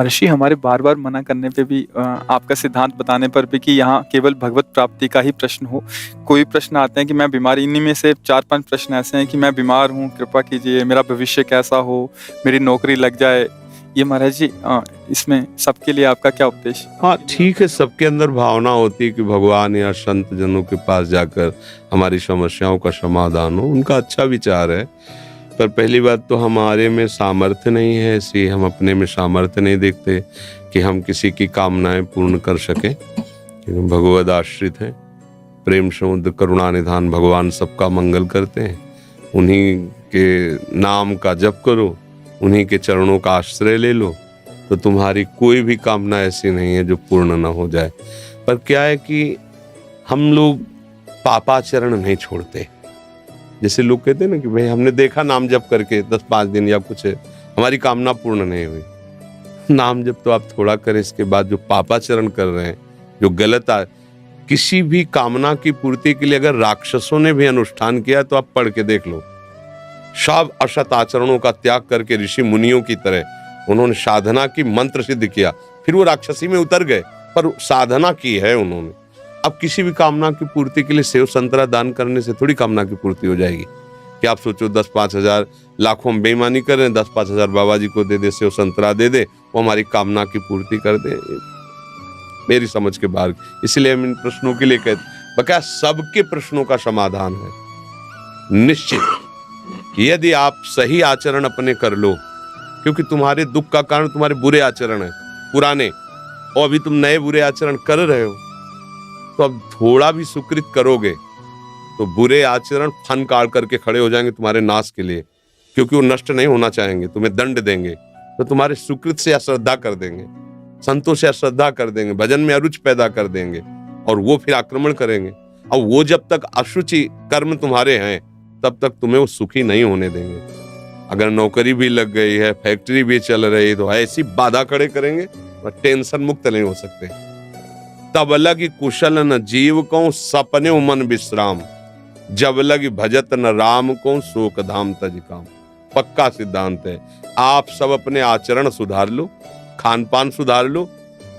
ऋषि, हमारे बार-बार मना करने पे भी आपका सिद्धांत बताने पर भी कि यहाँ केवल भगवत प्राप्ति का ही प्रश्न हो। कोई प्रश्न आते हैं कि मैं बीमार, इन्हीं में से 4-5 प्रश्न ऐसे हैं कि मैं बीमार हूँ, कृपा कीजिए, मेरा भविष्य कैसा हो, मेरी नौकरी लग जाए। ये महाराज जी, इसमें सबके लिए आपका क्या उपदेश? हाँ ठीक है, सबके अंदर भावना होती है कि भगवान या संत जनों के पास जाकर हमारी समस्याओं का समाधान हो, उनका अच्छा विचार है। पर पहली बात तो हमारे में सामर्थ्य नहीं है ऐसी, हम अपने में सामर्थ्य नहीं देखते कि हम किसी की कामनाएं पूर्ण कर सकें, क्योंकि भगवद आश्रित हैं। प्रेम समुद्र करुणा निधान भगवान सबका मंगल करते हैं। उन्हीं के नाम का जप करो, उन्हीं के चरणों का आश्रय ले लो, तो तुम्हारी कोई भी कामना ऐसी नहीं है जो पूर्ण ना हो जाए। पर क्या है कि हम लोग पापाचरण नहीं छोड़ते। जैसे लोग कहते हैं ना कि भाई हमने देखा नाम जप करके 10-5 दिन या कुछ है, हमारी कामना पूर्ण नहीं हुई। नाम जप तो आप थोड़ा करें, इसके बाद जो पापाचरण कर रहे हैं, जो गलत किसी भी कामना की पूर्ति के लिए अगर राक्षसों ने भी अनुष्ठान किया तो आप पढ़ के देख लो। सब असत आचरणों का त्याग करके ऋषि मुनियों की तरह उन्होंने साधना की, मंत्र सिद्ध किया, फिर वो राक्षसी में उतर गए, पर साधना की है उन्होंने। अब किसी भी कामना की पूर्ति के लिए सेव संतरा दान करने से थोड़ी कामना की पूर्ति हो जाएगी। कि आप सोचो 10-5 हजार लाखों में बेईमानी कर रहे हैं, 10-5 हजार बाबा जी को दे दे, सेव संतरा दे दे, वो हमारी कामना की पूर्ति कर दे, मेरी समझ के बाहर। इसलिए हम इन प्रश्नों के लिए कहते, बकाया सबके प्रश्नों का समाधान है निश्चित, यदि आप सही आचरण अपने कर लो। क्योंकि तुम्हारे दुख का कारण तुम्हारे बुरे आचरण है पुराने, और अभी तुम नए बुरे आचरण कर रहे हो, तो अब थोड़ा भी सुकृत करोगे तो बुरे आचरण फन काट करके खड़े हो जाएंगे तुम्हारे नाश के लिए, क्योंकि वो नष्ट नहीं होना चाहेंगे, तुम्हें दंड देंगे। तो तुम्हारे सुकृत से अश्रद्धा कर देंगे, संतों से अश्रद्धा कर देंगे, भजन में अरुचि पैदा कर देंगे, और वो फिर आक्रमण करेंगे। और वो जब तक अशुचि कर्म तुम्हारे हैं तब तक तुम्हें वो सुखी नहीं होने देंगे। अगर नौकरी भी लग गई है, फैक्ट्री भी चल रही है, तो ऐसी बाधा खड़े करेंगे और टेंशन मुक्त नहीं हो सकते। तब लगी कुशल न जीव को सपने मन विश्राम, जब लगी भजत न राम को शोक धाम तज काम। पक्का सिद्धांत है। आप सब अपने आचरण सुधार लो, खान पान सुधार लो,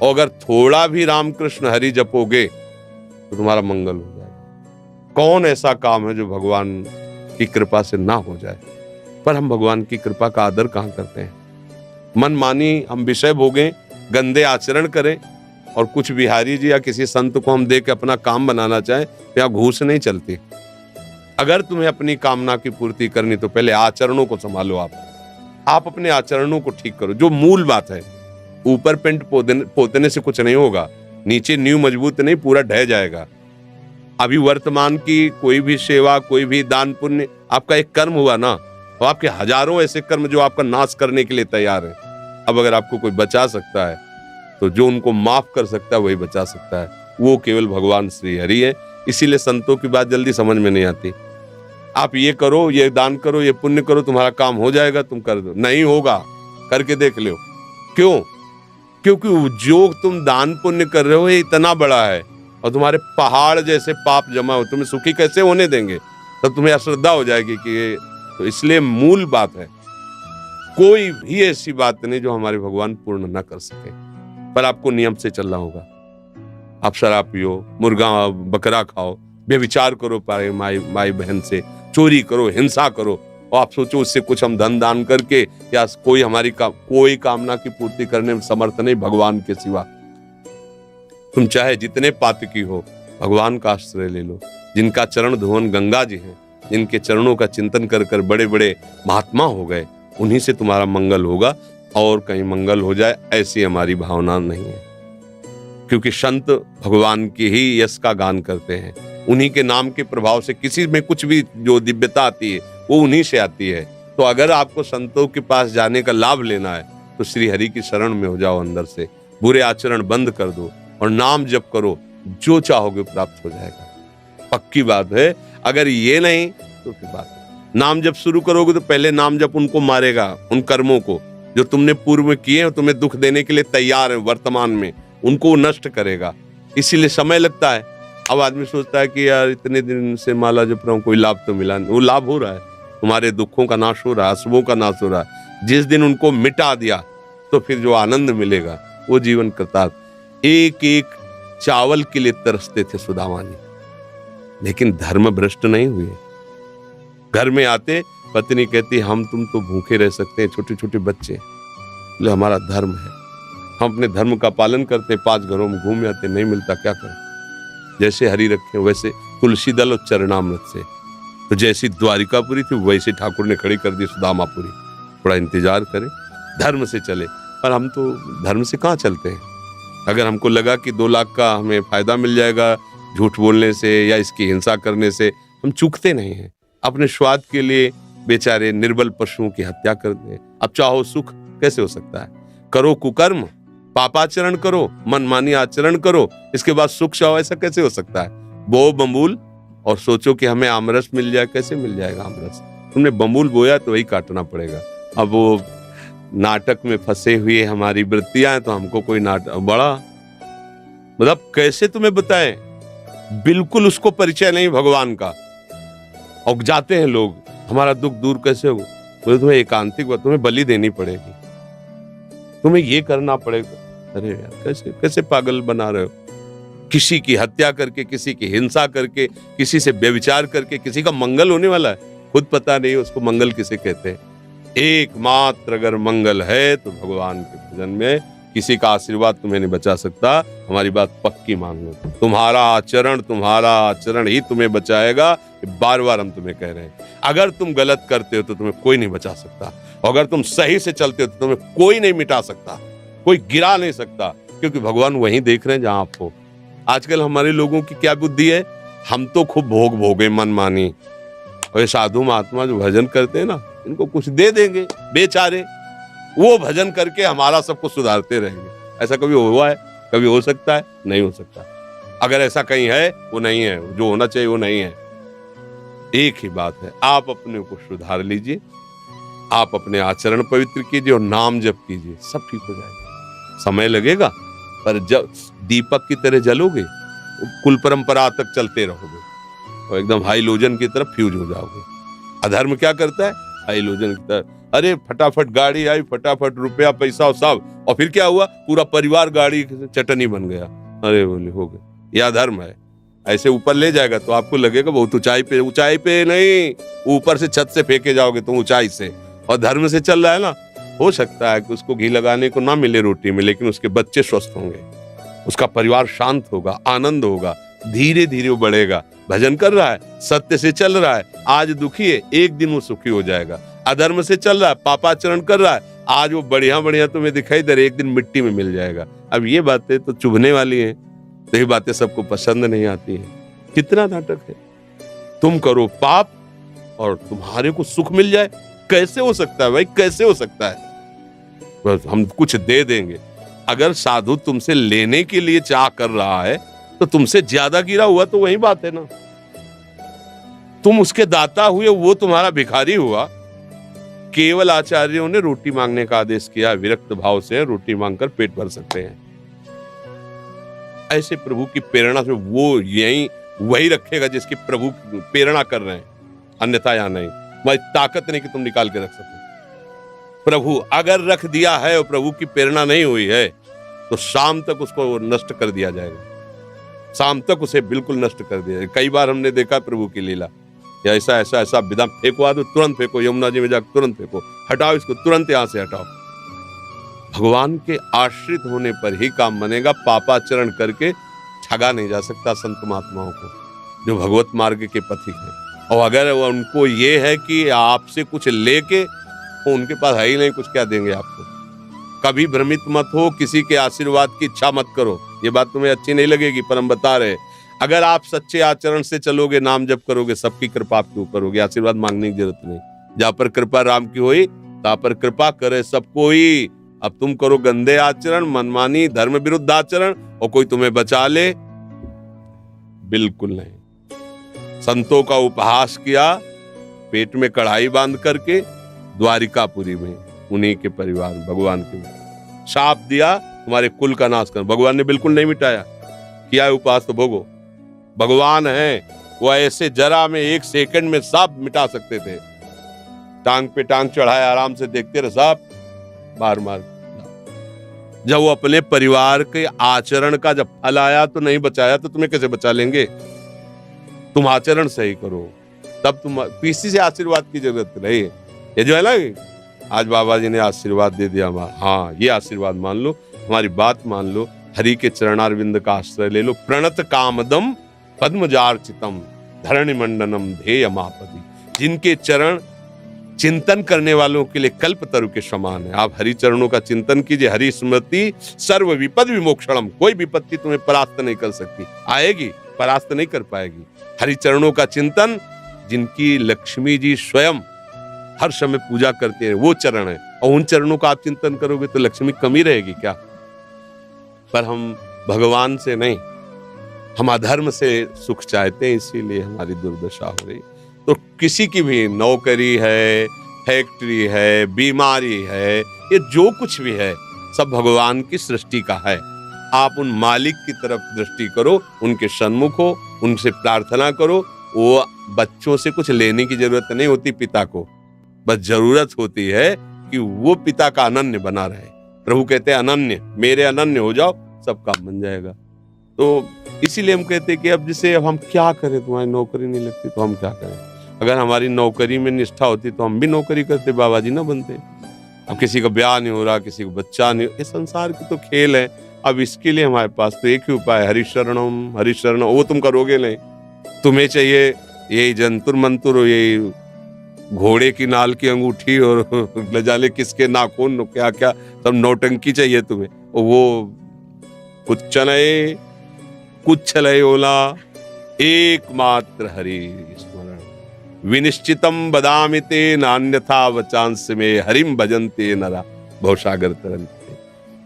और अगर थोड़ा भी रामकृष्ण हरि जपोगे तो तुम्हारा मंगल हो जाएगा। कौन ऐसा काम है जो भगवान की कृपा से ना हो जाए? पर हम भगवान की कृपा का आदर कहाँ करते हैं? मन मानी हम विषय भोगें, गंदे आचरण करें, और कुछ बिहारी जी या किसी संत को हम देख के अपना काम बनाना चाहें, तो यहाँ घूस नहीं चलती। अगर तुम्हें अपनी कामना की पूर्ति करनी तो पहले आचरणों को संभालो। आप अपने आचरणों को ठीक करो, जो मूल बात है। ऊपर पेंट पोतने से कुछ नहीं होगा, नीचे नींव मजबूत नहीं, पूरा ढह जाएगा। अभी वर्तमान की कोई भी सेवा, कोई भी दान पुण्य आपका एक कर्म हुआ ना, तो आपके हजारों ऐसे कर्म जो आपका नाश करने के लिए तैयार है। अब अगर आपको कोई बचा सकता है तो जो उनको माफ कर सकता है वही बचा सकता है, वो केवल भगवान श्री हरि है। इसीलिए संतों की बात जल्दी समझ में नहीं आती। आप ये करो, ये दान करो, ये पुण्य करो, तुम्हारा काम हो जाएगा, तुम कर दो। नहीं होगा, करके देख लो। क्यों? क्योंकि जो तुम दान पुण्य कर रहे हो ये इतना बड़ा है, और तुम्हारे पहाड़ जैसे पाप जमा हो, तुम्हें सुखी कैसे होने देंगे? तब तुम्हें अश्रद्धा हो जाएगी कि ये। तो इसलिए मूल बात है, कोई भी ऐसी बात नहीं जो हमारे भगवान पूर्ण ना कर सके। पर आपको नियम से चलना होगा। आप शराब पियो, मुर्गा बकरा खाओ, व्यभिचार करो पाए माई बहन से, चोरी करो, हिंसा करो, और आप सोचो उससे कुछ हम धन दान करके या कोई हमारी कोई कामना की पूर्ति करने में समर्थ नहीं भगवान के सिवा। तुम चाहे जितने पातकी हो, भगवान का आश्रय ले लो। जिनका चरण धुवन गंगा जी हैं, जिनके चरणों का चिंतन कर कर बड़े बड़े महात्मा हो गए, उन्हीं से तुम्हारा मंगल होगा। और कहीं मंगल हो जाए ऐसी हमारी भावना नहीं है। क्योंकि संत भगवान की ही यश का गान करते हैं, उन्हीं के नाम के प्रभाव से किसी में कुछ भी जो दिव्यता आती है वो उन्हीं से आती है। तो अगर आपको संतों के पास जाने का लाभ लेना है तो श्री हरि की शरण में हो जाओ, अंदर से बुरे आचरण बंद कर दो और नाम जप करो, जो चाहोगे प्राप्त हो जाएगा। पक्की बात है। अगर ये नहीं तो फिर बात है। नाम जप शुरू करोगे तो पहले नाम जप उनको मारेगा, उन कर्मों को जो तुमने पूर्व में किए, तुम्हें दुख देने के लिए तैयार है वर्तमान में, उनको नष्ट करेगा। इसीलिए समय लगता है। अब आदमी सोचता है कि यार इतने दिन से माला जप रहा हूं, कोई लाभ तो मिला नहीं। वो लाभ हो रहा है, तुम्हारे दुखों का नाश हो रहा है, अशुभों का नाश हो रहा है। जिस दिन उनको मिटा दिया तो फिर जो आनंद मिलेगा वो जीवन कृतार्थ। एक एक चावल के लिए तरसते थे सुदामा जी, लेकिन धर्म भ्रष्ट नहीं हुए। घर में आते पत्नी कहती हम तुम तो भूखे रह सकते हैं, छोटे छोटे बच्चे, बोले हमारा धर्म है, हम अपने धर्म का पालन करते, 5 घरों में घूम आते, नहीं मिलता क्या करें। जैसे हरि रखे वैसे तुलसी दल और चरणामृत से, तो जैसी द्वारिकापुरी थी वैसे ठाकुर ने खड़ी कर दी सुदामापुरी। थोड़ा इंतजार करें, धर्म से चले। पर हम तो धर्म से कहाँ चलते हैं। अगर हमको लगा कि 2 लाख का हमें फायदा मिल जाएगा झूठ बोलने से या इसकी हिंसा करने से, हम चूकते नहीं हैं। अपने स्वाद के लिए बेचारे निर्बल पशुओं की हत्या कर दें। अब चाहो सुख कैसे हो सकता है। करो कुकर्म, पापाचरण करो, मनमानी आचरण करो, इसके बाद सुख चाहो, ऐसा कैसे हो सकता है। बो बम्बूल और सोचो कि हमें आमरस मिल जाए, कैसे मिल जाएगा आमरस। तुमने बम्बूल बोया तो वही काटना पड़ेगा। अब वो नाटक में फंसे हुए हमारी वृत्तियां हैं, तो हमको कोई नाटक बड़ा मतलब कैसे तुम्हें बताएं, बिल्कुल उसको परिचय नहीं भगवान का। और जाते हैं लोग, हमारा दुख दूर कैसे हो, बोले तुम्हें एकांतिक बात, तुम्हें बलि देनी पड़ेगी, तुम्हें ये करना पड़ेगा। अरे यार कैसे कैसे पागल बना रहे हो। किसी की हत्या करके, किसी की हिंसा करके, किसी से व्यभिचार करके किसी का मंगल होने वाला है, खुद पता नहीं उसको मंगल किसे कहते हैं। एकमात्र अगर मंगल है तो भगवान के भजन में, किसी का आशीर्वाद तुम्हें नहीं बचा सकता। हमारी बात पक्की मान लो, तुम्हारा आचरण ही तुम्हें बचाएगा। बार बार हम तुम्हें कह रहे हैं, अगर तुम गलत करते हो तो तुम्हें कोई नहीं बचा सकता, और अगर तुम सही से चलते हो तो तुम्हें कोई नहीं मिटा सकता, कोई गिरा नहीं सकता, क्योंकि भगवान वहीं देख रहे हैं जहां आप हो। आजकल हमारे लोगों की क्या बुद्धि है, हम तो खूब भोग भोगे मन मानी, और ये साधु महात्मा जो भजन करते हैं ना, इनको कुछ दे देंगे बेचारे, वो भजन करके हमारा सब कुछ सुधारते रहेंगे। ऐसा कभी हुआ है? कभी हो सकता है? नहीं हो सकता। अगर ऐसा कहीं है, वो नहीं है, जो होना चाहिए वो नहीं है। एक ही बात है, आप अपने को सुधार लीजिए, आप अपने आचरण पवित्र कीजिए और नाम जप कीजिए, सब ठीक हो जाएगा। समय लगेगा, पर जब दीपक की तरह जलोगे, कुल परंपरा तक चलते रहोगे और एकदम हाइलोजन की तरफ फ्यूज हो जाओगे। अधर्म क्या करता है? हाइलोजन की तरह, अरे फटाफट गाड़ी आई, फटाफट रुपया पैसा और सब, और फिर क्या हुआ, पूरा परिवार गाड़ी चटनी बन गया। अरे बोले हो गए, यह धर्म है। ऐसे ऊपर ले जाएगा तो आपको लगेगा बहुत ऊंचाई पे नहीं, ऊपर से छत से फेंके जाओगे तुम ऊंचाई से। और धर्म से चल रहा है ना, हो सकता है कि उसको घी लगाने को ना मिले रोटी में, लेकिन उसके बच्चे स्वस्थ होंगे, उसका परिवार शांत होगा, आनंद होगा, धीरे धीरे वो बढ़ेगा। भजन कर रहा है, सत्य से चल रहा है, आज दुखी है, एक दिन वो सुखी हो जाएगा। अधर्म से चल रहा है, पापाचरण कर रहा है, आज वो बढ़िया बढ़िया तुम्हें दिखाई दे रहा, एक दिन मिट्टी में मिल जाएगा। अब ये बातें तो चुभने वाली हैं, तो ये बातें सबको पसंद नहीं आती हैं। कितना नाटक है। तुम करो पाप और तुम्हारे को सुख मिल जाए, कैसे हो सकता है भाई, कैसे हो सकता है। बस हम कुछ दे देंगे। अगर साधु तुमसे लेने के लिए चाह कर रहा है तो तुमसे ज्यादा गिरा हुआ तो वही बात है ना। तुम उसके दाता हुए, वो तुम्हारा भिखारी हुआ। केवल आचार्यों ने रोटी मांगने का आदेश किया, विरक्त भाव से रोटी मांगकर पेट भर सकते हैं। ऐसे प्रभु की प्रेरणा से वो यही वही रखेगा जिसकी प्रभु प्रेरणा कर रहे हैं, अन्यथा या नहीं। तुम्हारी ताकत नहीं कि तुम निकाल के रख सको। प्रभु अगर रख दिया है और प्रभु की प्रेरणा नहीं हुई है तो शाम तक उसको नष्ट कर दिया जाएगा, शाम तक उसे बिल्कुल नष्ट कर दिया जाएगा। कई बार हमने देखा प्रभु की लीला, या ऐसा ऐसा ऐसा विधा फेंको, तो तुरंत फेंको, यमुना जी में जाकर तुरंत फेंको, हटाओ इसको, तुरंत यहाँ से हटाओ। भगवान के आश्रित होने पर ही काम बनेगा। पापाचरण करके ठगा नहीं जा सकता संत महात्माओं को, जो भगवत मार्ग के पथिक हैं। और अगर उनको ये है कि आपसे कुछ लेके, तो उनके पास है ही नहीं कुछ, क्या देंगे आपको। कभी भ्रमित मत हो, किसी के आशीर्वाद की इच्छा मत करो। ये बात तुम्हें अच्छी नहीं लगेगी, पर हम बता रहे, अगर आप सच्चे आचरण से चलोगे, नाम जप करोगे, सबकी कृपा आपके ऊपर होगी, आशीर्वाद मांगने की जरूरत नहीं। जहाँ पर कृपा राम की हुई, तहाँ पर कृपा करे सब कोई। अब तुम करो गंदे आचरण, मनमानी, धर्म विरुद्ध आचरण, और कोई तुम्हें बचा ले, बिल्कुल नहीं। संतों का उपहास किया, पेट में कढ़ाई बांध करके द्वारिकापुरी में, उन्हीं के परिवार भगवान के शाप दिया, तुम्हारे कुल का नाश कर। भगवान ने बिल्कुल नहीं मिटाया, किया उपहास तो भोगो। भगवान है, वो ऐसे जरा में 1 सेकंड में सब मिटा सकते थे। टांग पे टांग चढ़ाए, आराम से देखते रहे, सब मार मार जब वो अपने परिवार के आचरण का जब फल आया तो नहीं बचाया तो तुम्हें कैसे बचा लेंगे? तुम आचरण सही करो, तब तुम किसी से आशीर्वाद की जरूरत नहीं है। ये जो है ना, आज बाबा जी ने आशीर्वाद दे दिया हमारा, हाँ ये आशीर्वाद मान लो, हमारी बात मान लो, हरि के चरणारविंद का आश्रय ले लो। प्रणत कामदम पद्मजार्चितम धरणि मंडनम ध्येय मापदी। जिनके चरण चिंतन करने वालों के लिए कल्पतरु के समान है। आप हरि चरणों का चिंतन कीजिए। हरि स्मृति सर्व विपद विमोक्षणम। कोई विपत्ति तुम्हें परास्त नहीं कर सकती, आएगी परास्त नहीं कर पाएगी। हरि चरणों का चिंतन, जिनकी लक्ष्मी जी स्वयं हर समय पूजा करते हैं, वो चरण है। और उन चरणों का आप चिंतन करोगे तो लक्ष्मी कमी रहेगी क्या? पर हम भगवान से नहीं, हम अधर्म से सुख चाहते हैं, इसीलिए हमारी दुर्दशा हो रही। तो किसी की भी नौकरी है, फैक्ट्री है, बीमारी है, ये जो कुछ भी है सब भगवान की सृष्टि का है। आप उन मालिक की तरफ दृष्टि करो, उनके सन्मुख हो, उनसे प्रार्थना करो। वो बच्चों से कुछ लेने की जरूरत नहीं होती पिता को, बस जरूरत होती है कि वो पिता का अनन्य बना रहे। प्रभु कहते हैं अनन्य, मेरे अनन्य हो जाओ, सब काम बन जाएगा। तो इसीलिए हम कहते हैं कि अब जैसे अब हम क्या करें, तुम्हारी नौकरी नहीं लगती तो हम क्या करें? अगर हमारी नौकरी में निष्ठा होती तो हम भी नौकरी करते, बाबा जी ना बनते। अब किसी का ब्याह नहीं हो रहा, किसी को बच्चा नहीं, ये संसार की तो खेल है। अब इसके लिए हमारे पास तो एक ही उपाय है, हरिशरणम हरिशरणम। वो तुम करोगे नहीं, तुम्हें चाहिए यही जंतुर मंतुर, यही घोड़े की नाल की अंगूठी और न जाने किसके नाखून, क्या क्या सब नौटंकी चाहिए तुम्हें। वो कुछ चले ओला एकमात्र हरि स्मरण। विनिश्चितम बदामि ते नान्यथा वचांस में हरिम भजन्ते नरा भवसागर तरन्ते।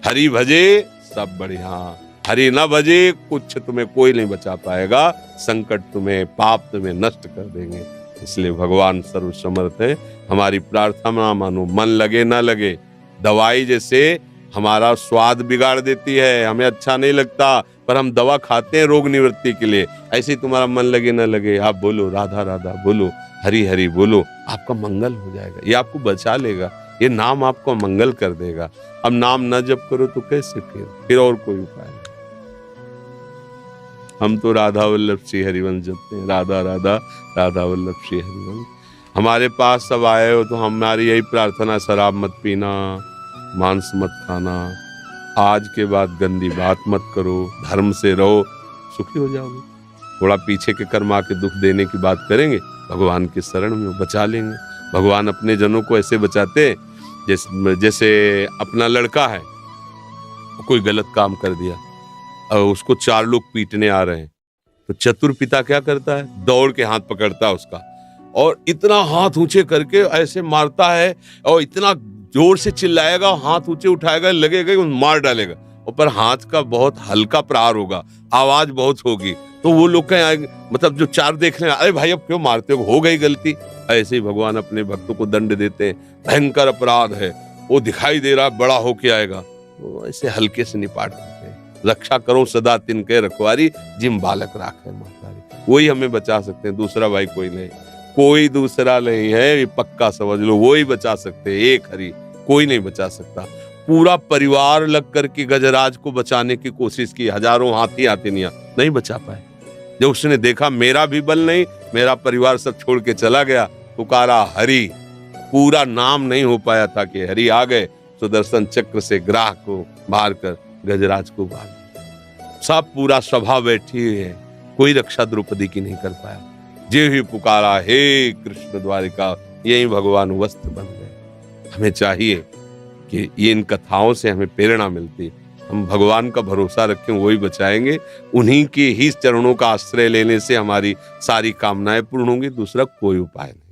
हरि भजे सब बढ़िया, हरि न भजे कुछ तुम्हें कोई नहीं बचा पाएगा। संकट तुम्हें, पाप तुम्हें नष्ट कर देंगे। इसलिए भगवान सर्वसमर्थ है। हमारी प्रार्थना मानो, मन लगे ना लगे। दवाई जैसे हमारा स्वाद बिगाड़ देती है, हमें अच्छा नहीं लगता, पर हम दवा खाते हैं रोग निवृत्ति के लिए। ऐसे ही तुम्हारा मन लगे ना लगे, आप बोलो राधा राधा, बोलो हरि हरि, बोलो, आपका मंगल हो जाएगा। ये आपको बचा लेगा, ये नाम आपको मंगल कर देगा। अब नाम न जप करो तो कैसे? फिर और कोई उपाय नहीं। हम तो राधा वल्लभ श्री हरिवंश जपते हैं, राधा राधा राधा वल्लभ श्री हरिवंश। हमारे पास सब आए हो तो हमारी यही प्रार्थना, शराब मत पीना, मांस मत खाना, आज के बाद गंदी बात मत करो, धर्म से रहो, सुखी हो जाओगे। थोड़ा पीछे के कर्म आके दुख देने की बात करेंगे, भगवान की शरण में बचा लेंगे। भगवान अपने जनों को ऐसे बचाते जैसे अपना लड़का है, कोई गलत काम कर दिया और उसको 4 लोग पीटने आ रहे हैं, तो चतुर पिता क्या करता है? दौड़ के हाथ पकड़ता है उसका और इतना हाथ ऊंचे करके ऐसे मारता है और इतना जोर से चिल्लाएगा, हाथ ऊंचे उठाएगा, लगेगा कि मार डालेगा। और पर हाथ का बहुत हल्का प्रहार होगा, आवाज बहुत होगी, तो वो लोग कहें, मतलब जो 4 देख रहे हैं, अरे भाई अब क्यों मारते हो गई गलती। ऐसे ही भगवान अपने भक्तों को दंड देते हैं। भयंकर अपराध है, वो दिखाई दे रहा बड़ा होके आएगा, तो ऐसे हल्के से निपाट देते हैं। रक्षा करो सदा तिनके रखवारी, जिम बालक राखे महतारी। वही हमें बचा सकते हैं, दूसरा भाई कोई नहीं, कोई दूसरा नहीं है, ये पक्का समझ लो। वो ही बचा सकते हैं, एक हरि, कोई नहीं बचा सकता। पूरा परिवार लग करके गजराज को बचाने की कोशिश की, हजारों हाथी हाथिनियां, नहीं बचा पाए। जब उसने देखा मेरा भी बल नहीं, मेरा परिवार सब छोड़ के चला गया, पुकारा हरि, पूरा नाम नहीं हो पाया था कि हरि आ गए, सुदर्शन चक्र से ग्राह को मार कर गजराज को बांध। सब पूरा सभा बैठी हुई है, कोई रक्षा द्रौपदी की नहीं कर पाया। जे ही पुकारा हे कृष्ण द्वारिका, यही भगवान वस्त्र बन गए। हमें चाहिए कि ये इन कथाओं से हमें प्रेरणा मिलती, हम भगवान का भरोसा रखें, वही बचाएंगे। उन्हीं के ही चरणों का आश्रय लेने से हमारी सारी कामनाएं पूर्ण होंगी, दूसरा कोई उपाय नहीं।